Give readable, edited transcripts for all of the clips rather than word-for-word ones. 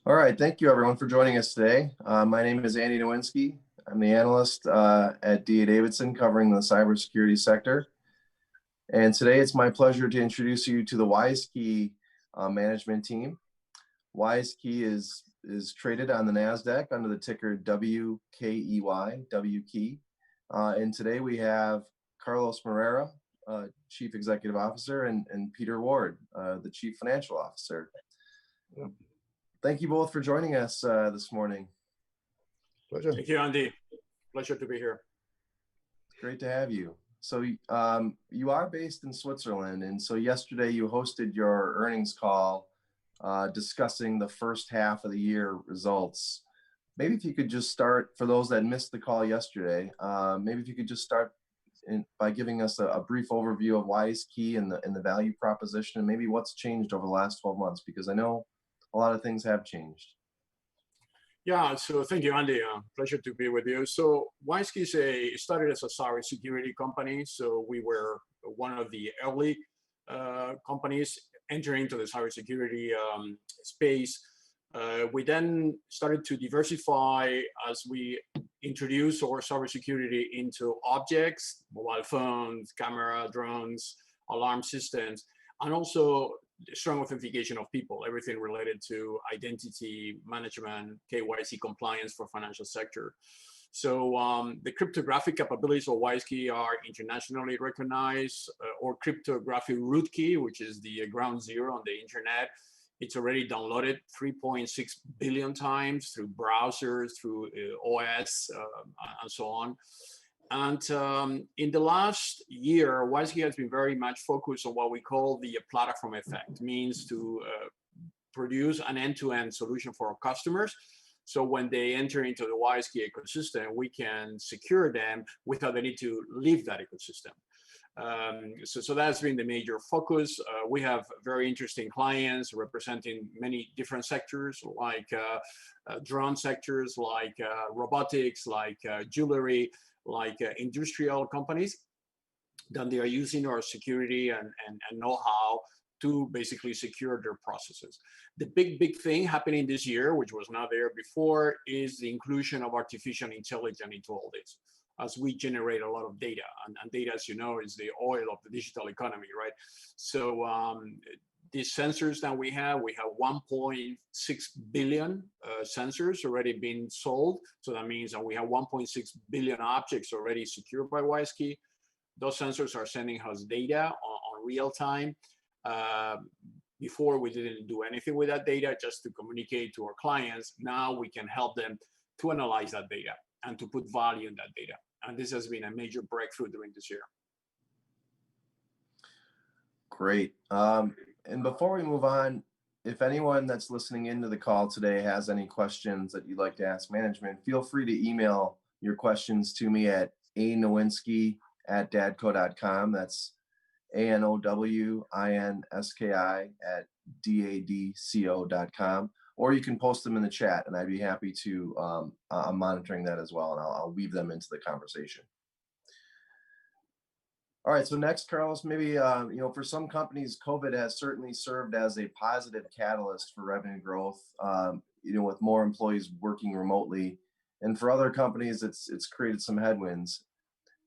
All right, thank you everyone for joining us today. My name is Andy Nowinski. I'm the analyst at DA Davidson covering the cybersecurity sector. And today it's my pleasure to introduce you to the WISeKey management team. WISeKey is traded on the NASDAQ under the ticker WKEY, WKey. And today we have Carlos Moreira, Chief Executive Officer, and Peter Ward, the Chief Financial Officer. Thank you both for joining us this morning. Pleasure. Thank you, Andy. Pleasure to be here. Great to have you. So you are based in Switzerland, and so yesterday you hosted your earnings call discussing the first half of the year results. Maybe if you could just start, for those that missed the call yesterday, maybe if you could just start by giving us a brief overview of WISeKey and the value proposition, and maybe what's changed over the last 12 months, because I know a lot of things have changed. Yeah, so thank you, Andy. Pleasure to be with you. So WISeKey started as a cybersecurity company. So we were one of the early companies entering into the cybersecurity space. We then started to diversify as we introduced our cybersecurity into objects, mobile phones, camera, drones, alarm systems, and also strong authentication of people, everything related to identity management, KYC compliance for financial sector. So the cryptographic capabilities of WISeKey are internationally recognized. Or cryptographic root key, which is the ground zero on the internet, it's already downloaded 3.6 billion times through browsers, through OS, and so on. And in the last year, WISeKey has been very much focused on what we call the platform effect, means to produce an end-to-end solution for our customers. So when they enter into the WISeKey ecosystem, we can secure them without the need to leave that ecosystem. So that's been the major focus. We have very interesting clients representing many different sectors, like drone sectors, like robotics, like jewelry, like industrial companies, that they are using our security and know-how to basically secure their processes. The big thing happening this year, which was not there before, is the inclusion of artificial intelligence into all this, as we generate a lot of data. And data, as you know, is the oil of the digital economy, right? So these sensors that we have 1.6 billion sensors already been sold. So that means that we have 1.6 billion objects already secured by WISeKey. Those sensors are sending us data on real time. Before we didn't do anything with that data, just to communicate to our clients. Now we can help them to analyze that data and to put value in that data. And this has been a major breakthrough during this year. Great. And before we move on, if anyone that's listening into the call today has any questions that you'd like to ask management, feel free to email your questions to me at anowinski@dadco.com. That's ANOWINSKI@DADCO.com. Or you can post them in the chat, and I'd be happy to, I'm monitoring that as well, and I'll weave them into the conversation. All right, so next, Carlos, maybe, for some companies, COVID has certainly served as a positive catalyst for revenue growth, with more employees working remotely. And for other companies, it's created some headwinds.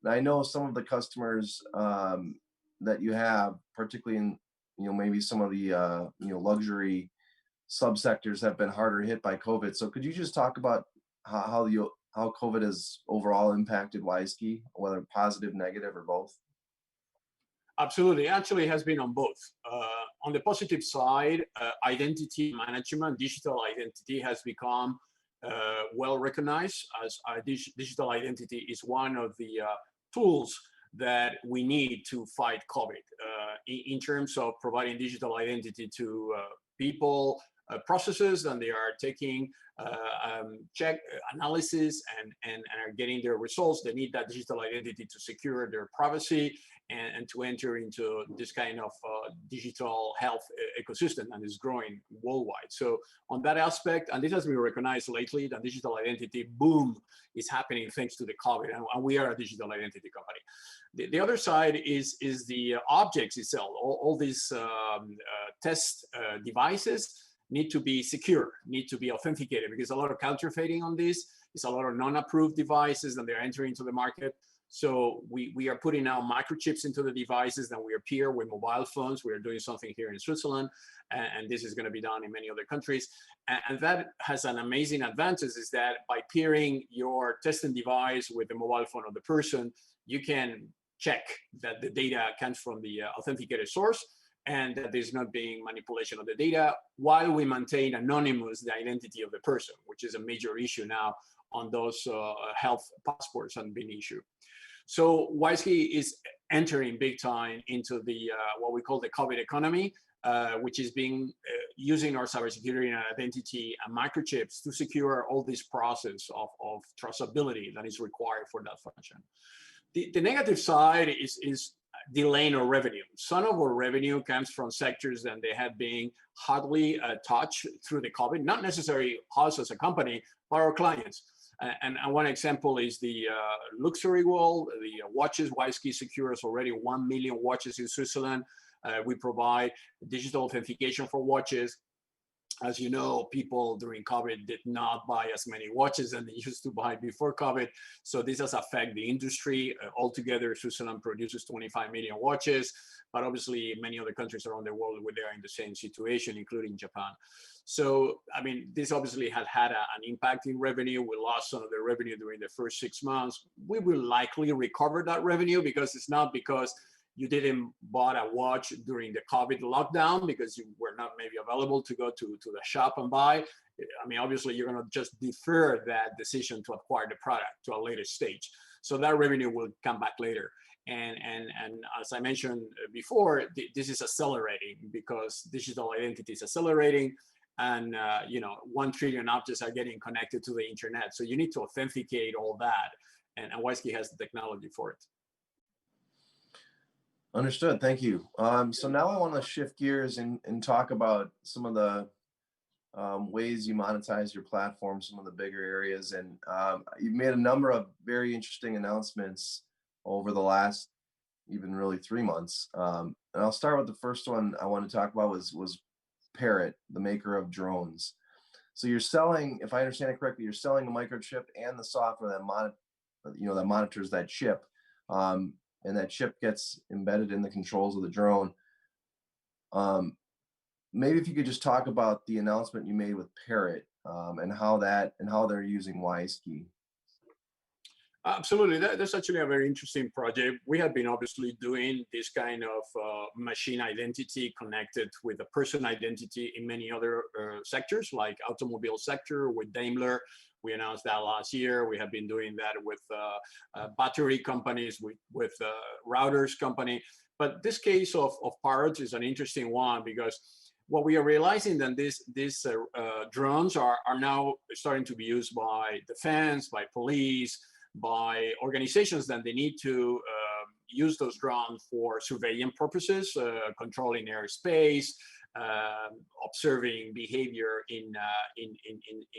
And I know some of the customers that you have, particularly in, maybe some of the, luxury subsectors have been harder hit by COVID. So could you just talk about how COVID has overall impacted WISeKey, whether positive, negative, or both? Absolutely. Actually, it has been on both. On the positive side, identity management, digital identity has become well recognized as digital identity is one of the tools that we need to fight COVID in terms of providing digital identity to people, processes, and they are taking check analysis and are getting their results. They need that digital identity to secure their privacy and to enter into this kind of digital health ecosystem that is growing worldwide. So on that aspect, and this has been recognized lately, that digital identity boom is happening thanks to the COVID, and we are a digital identity company. The other side is the objects itself, all these test devices. need to be secure, need to be authenticated, because a lot of counterfeiting on this. It's a lot of non-approved devices and they're entering into the market. So we are putting now microchips into the devices, and we are peer with mobile phones. We are doing something here in Switzerland, and this is going to be done in many other countries. And that has an amazing advantage, is that by peering your testing device with the mobile phone of the person, you can check that the data comes from the authenticated source, and that there's not being manipulation of the data, while we maintain anonymous the identity of the person, which is a major issue now on those health passports and being issued. So WISeKey is entering big time into the what we call the COVID economy, which is being using our cybersecurity and identity and microchips to secure all this process of traceability that is required for that function. The negative side is delaying our revenue. Some of our revenue comes from sectors that they have been hardly touched through the COVID, not necessarily us as a company, but our clients. And one example is the luxury world, the watches. WISeKey secures already 1 million watches in Switzerland. We provide digital authentication for watches. As you know, people during COVID did not buy as many watches than they used to buy before COVID. So this does affect the industry. Altogether, Switzerland produces 25 million watches, but obviously many other countries around the world were there in the same situation, including Japan. So, I mean, this obviously had an impact in revenue. We lost some of the revenue during the first 6 months. We will likely recover that revenue, because it's not because you didn't bought a watch during the COVID lockdown because you were not maybe available to go to the shop and buy. I mean, obviously you're going to just defer that decision to acquire the product to a later stage. So that revenue will come back later. And as I mentioned before, this is accelerating because digital identity is accelerating, and 1 trillion objects are getting connected to the internet. So you need to authenticate all that, and WISeKey has the technology for it. Understood. Thank you. So now I want to shift gears and talk about some of the ways you monetize your platform, some of the bigger areas. And you've made a number of very interesting announcements over the last even really 3 months. And I'll start with the first one I want to talk about was Parrot, the maker of drones. So you're selling, if I understand it correctly, you're selling a microchip and the software that monitors that chip. And that chip gets embedded in the controls of the drone. Maybe if you could just talk about the announcement you made with Parrot and how they're using WISeKey. Absolutely, that's actually a very interesting project. We have been obviously doing this kind of machine identity connected with a person identity in many other sectors, like automobile sector with Daimler. We announced that last year. We have been doing that with battery companies, with routers company. But this case of Parrot is an interesting one, because what we are realizing that these drones are now starting to be used by defense, by police, by organizations that they need to use those drones for surveying purposes, controlling airspace, observing behavior in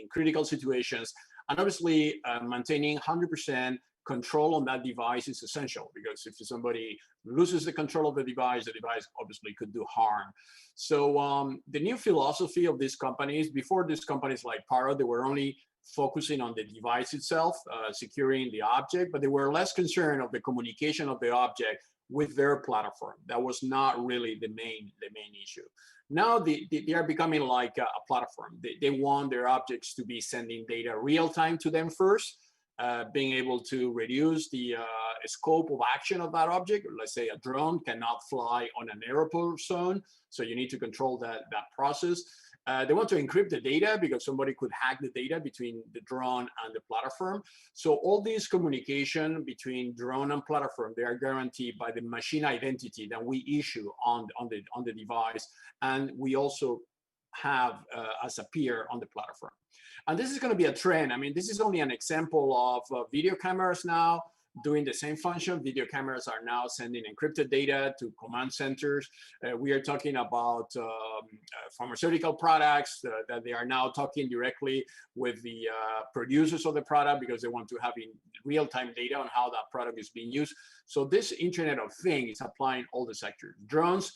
critical situations, and obviously maintaining 100% control on that device is essential, because if somebody loses the control of the device obviously could do harm. So the new philosophy of these companies, before these companies like Parrot, they were only focusing on the device itself, securing the object, but they were less concerned of the communication of the object with their platform. That was not really the main issue. Now they are becoming like a platform. They want their objects to be sending data real time to them first, being able to reduce the scope of action of that object. Let's say a drone cannot fly on an airport zone, so you need to control that process. They want to encrypt the data because somebody could hack the data between the drone and the platform. So all this communication between drone and platform, they are guaranteed by the machine identity that we issue on the device, and we also have as a peer on the platform. And this is going to be a trend. I mean, this is only an example of video cameras now doing the same function. Video cameras are now sending encrypted data to command centers. We are talking about pharmaceutical products that they are now talking directly with the producers of the product, because they want to have in real-time data on how that product is being used. So this Internet of Things is applying all the sectors. Drones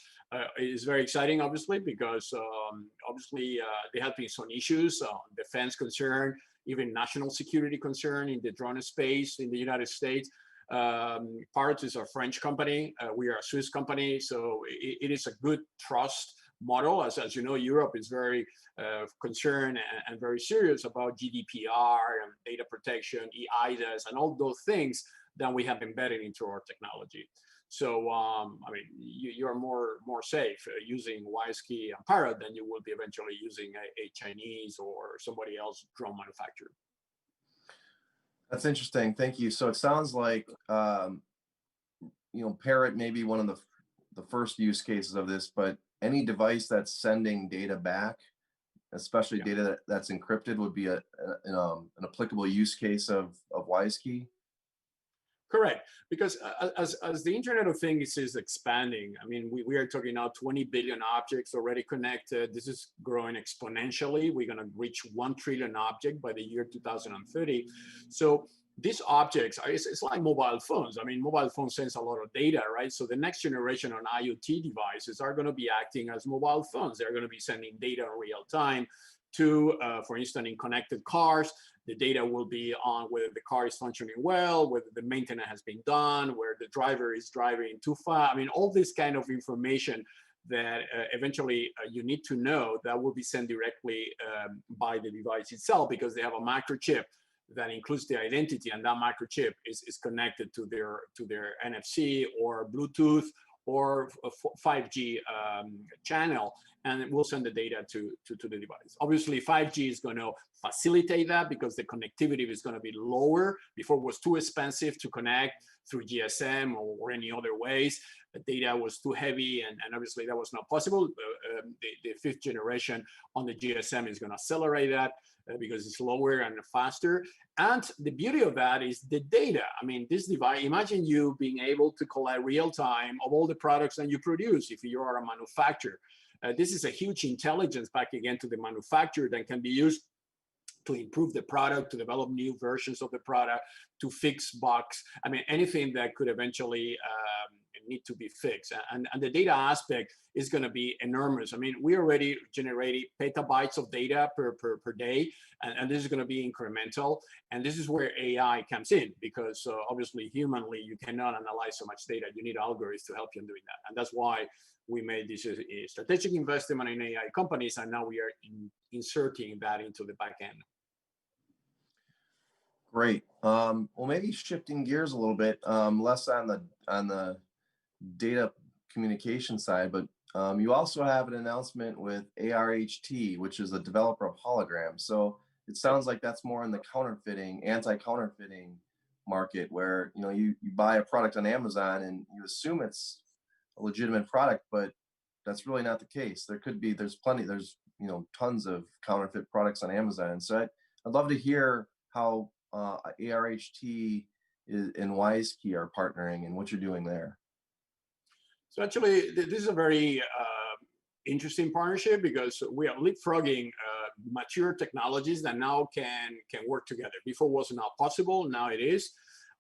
is very exciting, obviously, because there have been some issues, defense concern, even national security concern in the drone space in the United States. Parrot is a French company. We are a Swiss company, so it is a good trust model. As you know, Europe is very concerned and very serious about GDPR and data protection, eIDAS, and all those things that we have embedded into our technology. So, I mean, you're more safe using WISeKey and Parrot than you will be eventually using a Chinese or somebody else drone manufacturer. That's interesting. Thank you. So it sounds like, Parrot may be one of the first use cases of this, but any device that's sending data back, especially data that's encrypted, would be an applicable use case of WISeKey. Correct, because as the Internet of Things is expanding, I mean, we are talking now 20 billion objects already connected. This is growing exponentially. We're going to reach 1 trillion objects by the year 2030. So these objects, it's like mobile phones. I mean, mobile phones sends a lot of data, right? So the next generation of IoT devices are going to be acting as mobile phones. They're going to be sending data in real time to, for instance, in connected cars. The data will be on whether the car is functioning well, whether the maintenance has been done, where the driver is driving too fast. I mean, all this kind of information that eventually you need to know that will be sent directly by the device itself, because they have a microchip that includes the identity, and that microchip is connected to their NFC or Bluetooth or a 5G channel, and it will send the data to the device. Obviously, 5G is going to facilitate that because the connectivity is going to be lower. Before, it was too expensive to connect through GSM or any other ways. The data was too heavy, and obviously that was not possible. The 5th generation on the GSM is going to accelerate that because it's lower and faster. And the beauty of that is the data. I mean, this device, imagine you being able to collect real time of all the products that you produce if you are a manufacturer. This is a huge intelligence back again to the manufacturer that can be used to improve the product, to develop new versions of the product, to fix bugs. I mean, anything that could eventually need to be fixed. And the data aspect is going to be enormous. I mean, we already generated petabytes of data per day, and this is going to be incremental. And this is where AI comes in, because obviously humanly, you cannot analyze so much data. You need algorithms to help you in doing that. And that's why we made this a strategic investment in AI companies, and now we are inserting that into the back end. Great. Well, maybe shifting gears a little bit, less on the data communication side, but you also have an announcement with ARHT, which is a developer of holograms. So it sounds like that's more in the anti-counterfeiting market, where you buy a product on Amazon and you assume it's a legitimate product, but that's really not the case. There's tons of counterfeit products on Amazon. So I'd love to hear how ARHT and WISeKey are partnering and what you're doing there. So actually, this is a very interesting partnership, because we are leapfrogging mature technologies that now can work together. Before was not possible, now it is.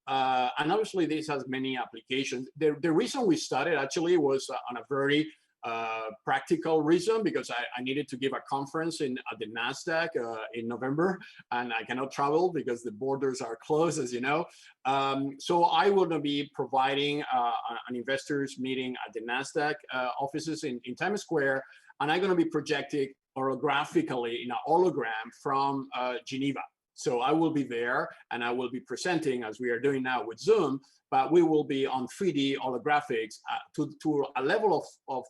And obviously, this has many applications. The reason we started actually was on a very practical reason, because I needed to give a conference at the NASDAQ in November, and I cannot travel because the borders are closed, as you know. So I will be providing an investors meeting at the NASDAQ offices in Times Square, and I'm going to be projecting holographically in a hologram from Geneva. So I will be there, and I will be presenting, as we are doing now with Zoom, but we will be on 3D holographics to a level of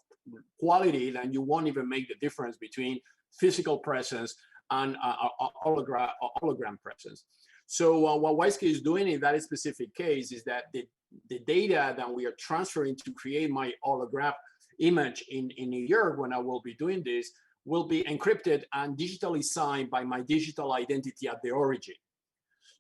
quality that you won't even make the difference between physical presence and hologram presence. So what WISeKey is doing in that specific case is that the data that we are transferring to create my holograph image in New York, when I will be doing this, will be encrypted and digitally signed by my digital identity at the origin.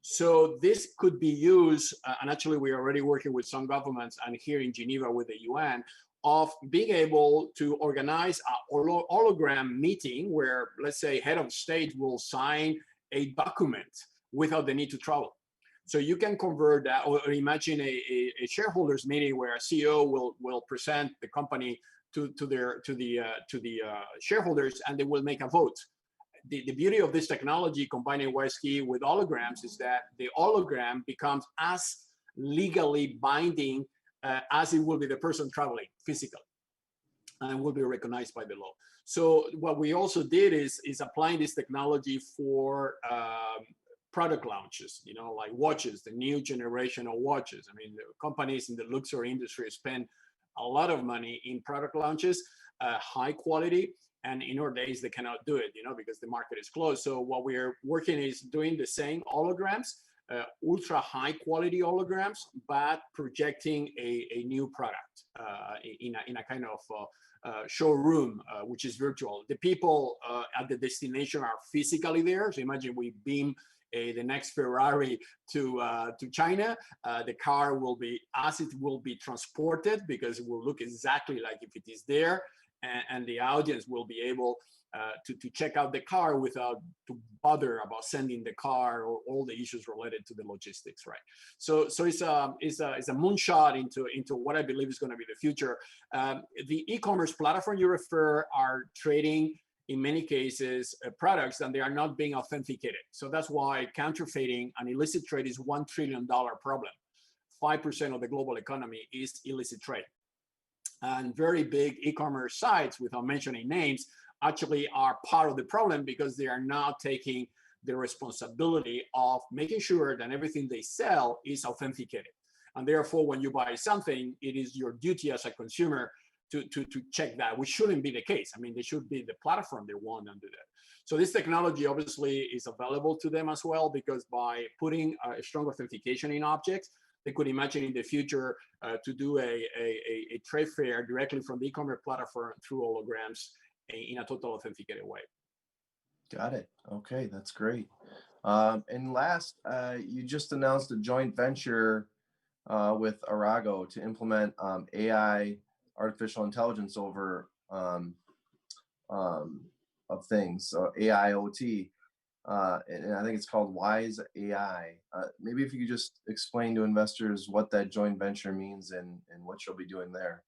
So this could be used, and actually we're already working with some governments and here in Geneva with the UN, of being able to organize a hologram meeting where, let's say, head of state will sign a document without the need to travel. So you can convert that, or imagine a shareholders meeting where a CEO will present the company the shareholders, and they will make a vote. The beauty of this technology combining WISeKey with holograms is that the hologram becomes as legally binding as it will be the person traveling physically, and will be recognized by the law. So what we also did is applying this technology for product launches, like watches, the new generation of watches. I mean, the companies in the luxury industry spend a lot of money in product launches, high quality, and in our days they cannot do it, because the market is closed. So what we're working is doing the same holograms, ultra high quality holograms, but projecting a new product in a kind of showroom, which is virtual. The people at the destination are physically there. So imagine we beam the next Ferrari to China. The car will be, as it will be transported, because it will look exactly like if it is there, and the audience will be able to check out the car without to bother about sending the car or all the issues related to the logistics, right? So it's a moonshot into what I believe is going to be the future. The e-commerce platform you refer are trading, in many cases, products, and they are not being authenticated. So that's why counterfeiting and illicit trade is $1 trillion problem. 5% of the global economy is illicit trade. And very big e-commerce sites, without mentioning names, actually are part of the problem, because they are not taking the responsibility of making sure that everything they sell is authenticated. And therefore, when you buy something, it is your duty as a consumer to check that, which shouldn't be the case. I mean, they should be the platform they want them to do that. So this technology obviously is available to them as well, because by putting a strong authentication in objects, they could imagine in the future to do a trade fair directly from the e-commerce platform through holograms in a total authenticated way. Got it. Okay, that's great. And last, you just announced a joint venture with Arago to implement AI, artificial intelligence over of things, so AIoT, and I think it's called WISeAI. Maybe if you could just explain to investors what that joint venture means and what you'll be doing there.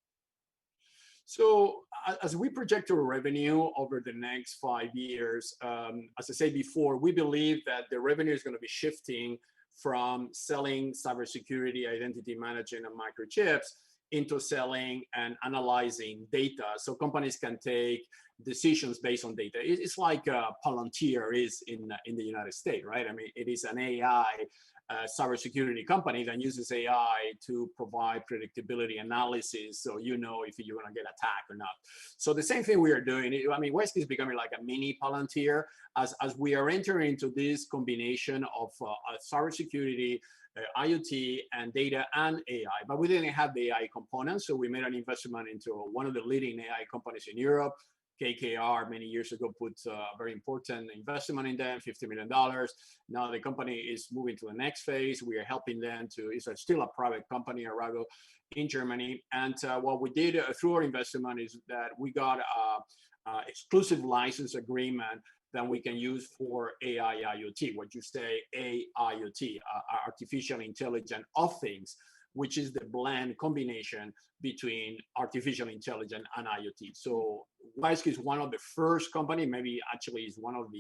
So as we project our revenue over the next 5 years, as I said before, we believe that the revenue is going to be shifting from selling cybersecurity, identity management, and microchips into selling and analyzing data, so companies can take decisions based on data. It's like Palantir is in the United States, right? I mean, it is an AI cybersecurity company that uses AI to provide predictability analysis, so you know if you're going to get attacked or not. So the same thing we are doing. I mean, WISeKey is becoming like a mini Palantir as we are entering into this combination of cybersecurity, IoT, and data and AI. But we didn't have the AI component, so we made an investment into one of the leading AI companies in Europe. KKR many years ago put a very important investment in them, $50 million. Now the company is moving to the next phase. We are helping them it's still a private company, Arago, in Germany. And what we did through our investment is that we got an exclusive license agreement that we can use for AI IoT, what you say AIoT, artificial intelligence of things, which is the blend combination between artificial intelligence and IoT. So WISeKey is one of the first company, maybe actually is one of the,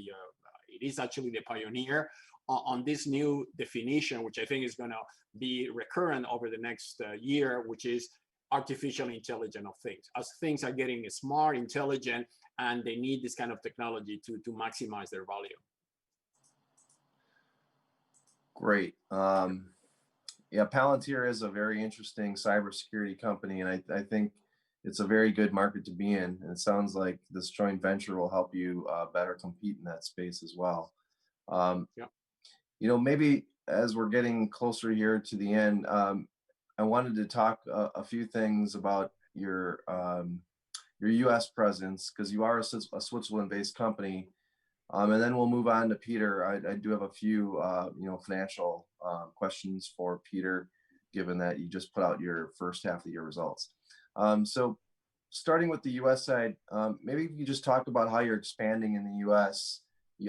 it is actually the pioneer on this new definition, which I think is going to be recurrent over the next year, which is artificial intelligence of things. As things are getting smart, intelligent, and they need this kind of technology to maximize their value. Great. Yeah, Palantir is a very interesting cybersecurity company, and I think it's a very good market to be in. And it sounds like this joint venture will help you better compete in that space as well. Yeah. You know, maybe as we're getting closer here to the end, I wanted to talk a few things about your U.S. presence, because you are a Switzerland-based company. And then we'll move on to Peter. I do have a few, financial questions for Peter, given that you just put out your first half of the year results. So starting with the U.S. side, maybe you just talk about how you're expanding in the U.S.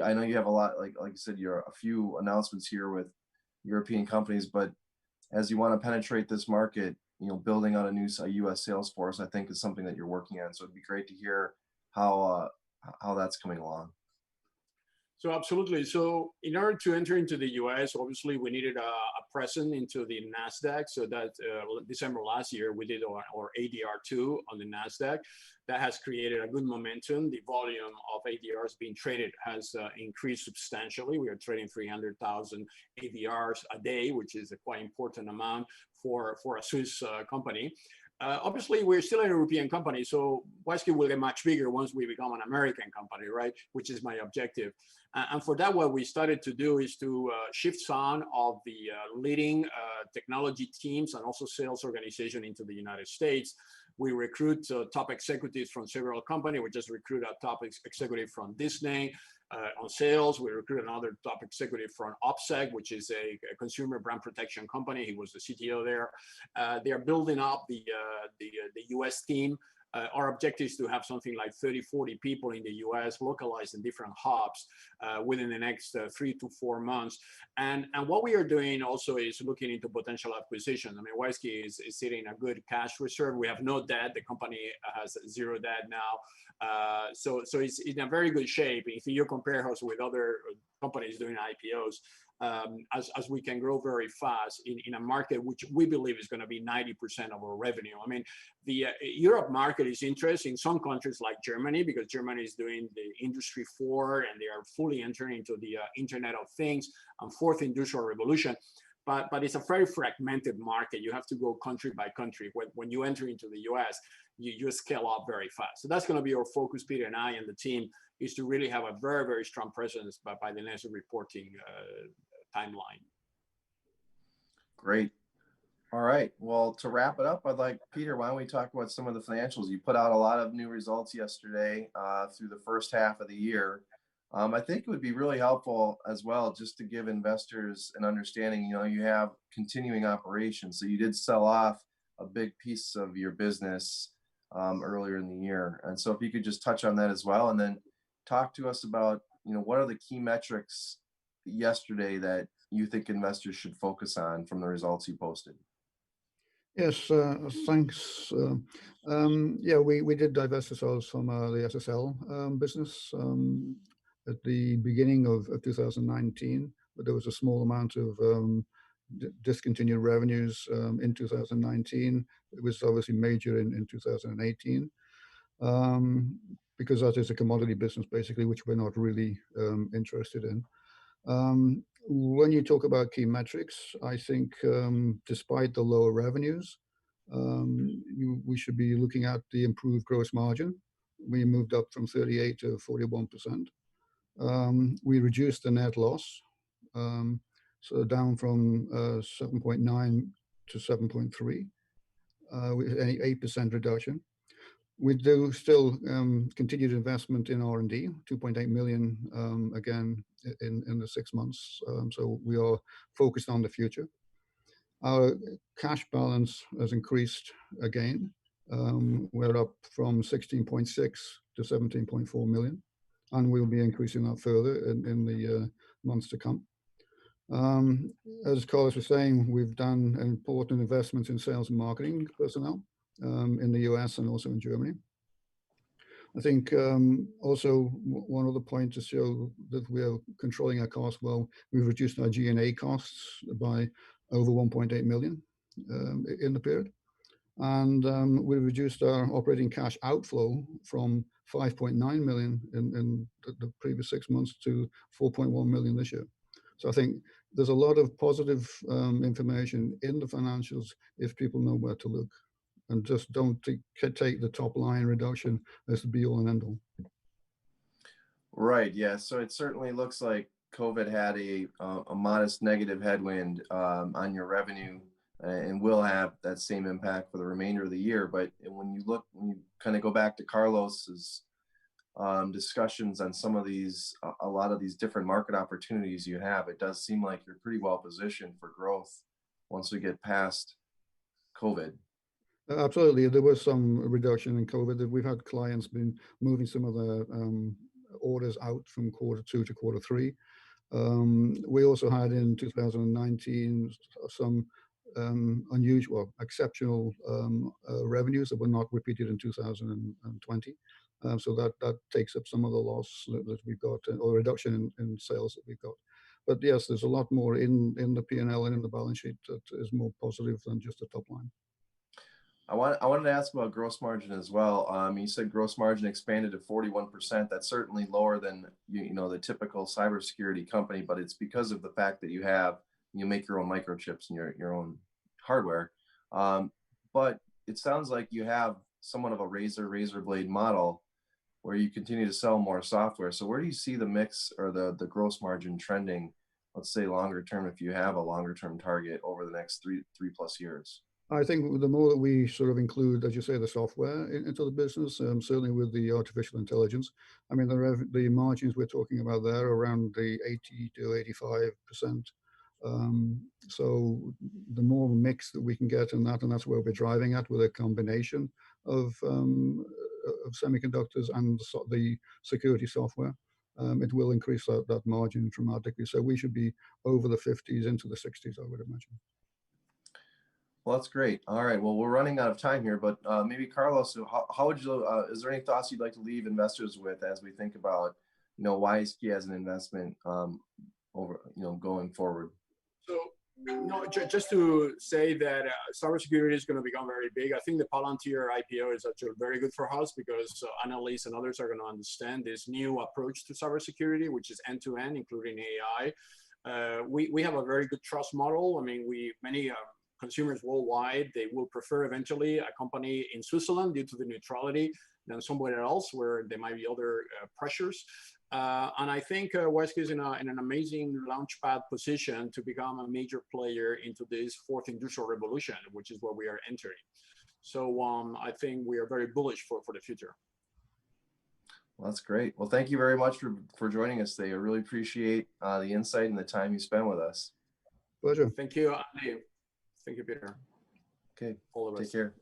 I know you have a lot, like you said, you're a few announcements here with European companies, but as you want to penetrate this market, building out a U.S. sales force, I think, is something that you're working on. So it'd be great to hear how that's coming along. So absolutely. So in order to enter into the US, obviously we needed a presence into the NASDAQ. So that December last year, we did our ADR2 on the NASDAQ. That has created a good momentum. The volume of ADRs being traded has increased substantially. We are trading 300,000 ADRs a day, which is a quite important amount for a Swiss company. Obviously, we're still a European company, so WISeKey will get much bigger once we become an American company, right? Which is my objective. And for that, what we started to do is to shift some of the leading technology teams and also sales organization into the United States. We recruit top executives from several companies. We just recruited a top executive from Disney. On sales, we recruited another top executive from OPSEC, which is a consumer brand protection company. He was the CTO there. They are building up the US team. Our objective is to have something like 30, 40 people in the US localized in different hubs within the next 3 to 4 months. And what we are doing also is looking into potential acquisition. I mean, WISeKey is sitting a good cash reserve. We have no debt. The company has 0 debt now. So it's in a very good shape. If you compare us with other companies doing IPOs, as we can grow very fast in a market which we believe is going to be 90% of our revenue. I mean, the Europe market is interesting in some countries like Germany, because Germany is doing the Industry 4 and they are fully entering into the Internet of Things and fourth industrial revolution. But it's a very fragmented market. You have to go country by country. When you enter into the US, you scale up very fast. So that's going to be our focus, Peter and I and the team, is to really have a very, very strong presence by the next reporting timeline. Great. All right. Well, to wrap it up, I'd like, Peter, why don't we talk about some of the financials? You put out a lot of new results yesterday through the first half of the year. I think it would be really helpful as well, just to give investors an understanding. You have continuing operations. So you did sell off a big piece of your business earlier in the year. And so if you could just touch on that as well, and then talk to us about, what are the key metrics yesterday that you think investors should focus on from the results you posted? Yes, thanks. Yeah, we did divest ourselves from the SSL business at the beginning of 2019, but there was a small amount of discontinued revenues in 2019. It was obviously major in 2018 because that is a commodity business, basically, which we're not really interested in. When you talk about key metrics, I think despite the lower revenues, we should be looking at the improved gross margin. We moved up from 38 to 41%. We reduced the net loss, so down from 7.9 to 7.3, with an 8% reduction. We do still continued investment in R&D, 2.8 million again in the 6 months. So we are focused on the future. Our cash balance has increased again. We're up from 16.6 to 17.4 million, and we'll be increasing that further in the months to come. As Carlos was saying, we've done important investments in sales and marketing personnel in the US and also in Germany. I think also one other point to show that we are controlling our costs well, we've reduced our G&A costs by over 1.8 million in the period. And we've reduced our operating cash outflow from 5.9 million in the previous 6 months to 4.1 million this year. So I think there's a lot of positive information in the financials if people know where to look, and just don't take the top line reduction as the be all and end all. Right. Yeah. So it certainly looks like COVID had a modest negative headwind on your revenue, and will have that same impact for the remainder of the year. But when you kind of go back to Carlos's discussions on some of these, a lot of these different market opportunities you have, it does seem like you're pretty well positioned for growth once we get past COVID. Absolutely. There was some reduction in COVID. We've had clients been moving some of the orders out from Q2 to Q3. We also had in 2019 some unusual, exceptional revenues that were not repeated in 2020. So that takes up some of the loss that we got, or reduction in sales that we got. But yes, there's a lot more in the P&L and in the balance sheet that is more positive than just the top line. I wanted to ask about gross margin as well. You said gross margin expanded to 41%. That's certainly lower than the typical cybersecurity company, but it's because of the fact that you make your own microchips and your own hardware. But it sounds like you have somewhat of a razor blade model where you continue to sell more software. So where do you see the mix or the gross margin trending, let's say longer term, if you have a longer term target over the next three plus years? I think the more that we sort of include, as you say, the software into the business, certainly with the artificial intelligence, I mean, the margins we're talking about there are around the 80 to 85%. So the more mix that we can get in that, and that's where we're driving at with a combination of semiconductors and the security software, it will increase that margin dramatically. So we should be over the 50s into the 60s, I would imagine. Well, that's great. All right. Well, we're running out of time here, but maybe Carlos, how would you? Is there any thoughts you'd like to leave investors with as we think about, WISeKey as an investment over, going forward? So, just to say that cybersecurity is going to become very big. I think the Palantir IPO is actually very good for us because analysts and others are going to understand this new approach to cybersecurity, which is end-to-end, including AI. We have a very good trust model. I mean, many consumers worldwide, they will prefer eventually a company in Switzerland due to the neutrality than somewhere else where there might be other pressures. And I think WISeKey is in an amazing launchpad position to become a major player into this fourth industrial revolution, which is what we are entering. So I think we are very bullish for the future. Well, that's great. Well, thank you very much for joining us today. I really appreciate the insight and the time you spent with us. Pleasure. Thank you, Andy. Thank you, Peter. Okay. All the best. Take care.